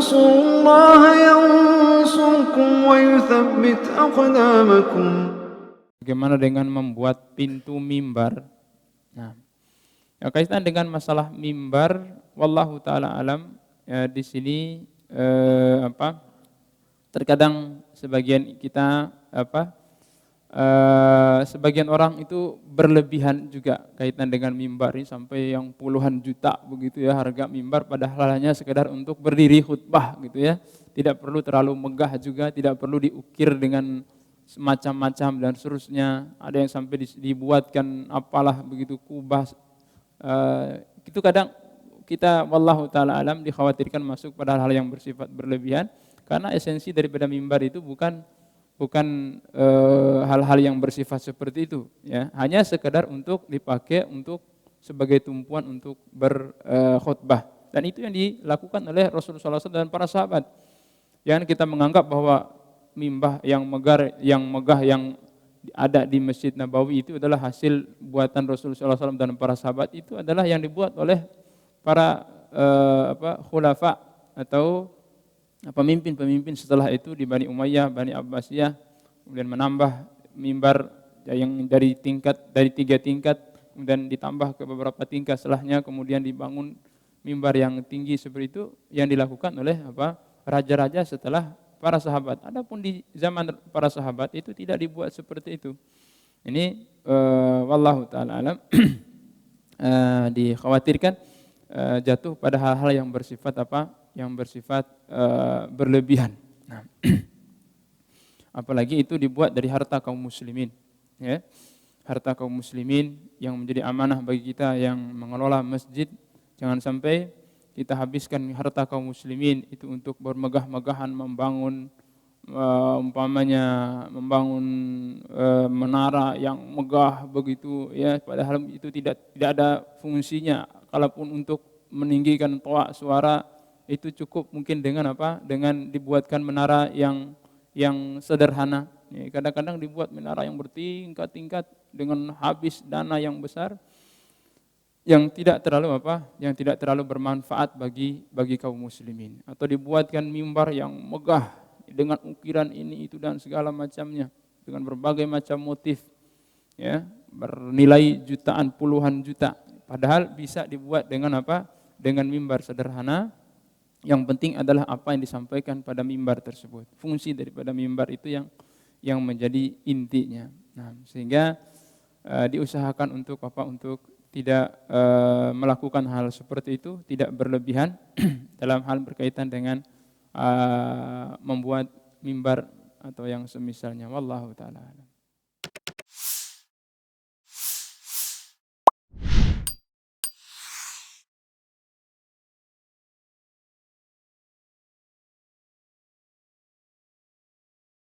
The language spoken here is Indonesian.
tansurullaha yansurkum wa yuthabbit aqdamakum. Bagaimana dengan membuat pintu mimbar? Nah, ya, kaitan dengan masalah mimbar, wallahu taala alam, ya, di sini terkadang sebagian kita sebagian orang itu berlebihan juga kaitan dengan mimbar ini sampai yang puluhan juta begitu ya harga mimbar, padahal hanya sekedar untuk berdiri khutbah gitu ya. Tidak perlu terlalu megah juga, tidak perlu diukir dengan semacam-macam dan seterusnya. Ada yang sampai dibuatkan apalah begitu kubah. Itu kadang kita wallahu taala alam dikhawatirkan masuk pada hal yang bersifat berlebihan, karena esensi daripada mimbar itu bukan hal-hal yang bersifat seperti itu ya, hanya sekedar untuk dipakai untuk sebagai tumpuan untuk berkhutbah, dan itu yang dilakukan oleh Rasulullah SAW dan para sahabat. Jangan kita menganggap bahwa mimbar yang megah yang ada di Masjid Nabawi itu adalah hasil buatan Rasulullah SAW dan para sahabat. Itu adalah yang dibuat oleh para khulafa atau pemimpin-pemimpin setelah itu di Bani Umayyah, Bani Abbasiyah, kemudian menambah mimbar yang dari 3 tingkat, kemudian ditambah ke beberapa tingkat setelahnya, kemudian dibangun mimbar yang tinggi seperti itu yang dilakukan oleh raja-raja setelah para sahabat. Adapun di zaman para sahabat itu tidak dibuat seperti itu. Ini wallahu taala alam dikhawatirkan jatuh pada hal-hal yang bersifat berlebihan. Nah, apalagi itu dibuat dari harta kaum muslimin, ya. Harta kaum muslimin yang menjadi amanah bagi kita yang mengelola masjid. Jangan sampai kita habiskan harta kaum muslimin itu untuk bermegah-megahan membangun menara yang megah begitu ya, padahal itu tidak ada fungsinya. Kalaupun untuk meninggikan toa suara itu cukup mungkin dengan dengan dibuatkan menara yang sederhana. Ya, kadang-kadang dibuat menara yang bertingkat-tingkat dengan habis dana yang besar, yang tidak terlalu bermanfaat bagi kaum muslimin. Atau dibuatkan mimbar yang megah dengan ukiran ini itu dan segala macamnya, dengan berbagai macam motif, ya, bernilai jutaan puluhan juta. Padahal bisa dibuat dengan dengan mimbar sederhana. Yang penting adalah apa yang disampaikan pada mimbar tersebut. Fungsi daripada mimbar itu yang menjadi intinya. Nah, sehingga diusahakan untuk tidak melakukan hal seperti itu, tidak berlebihan dalam hal berkaitan dengan membuat mimbar atau yang semisalnya. Wallahu taala.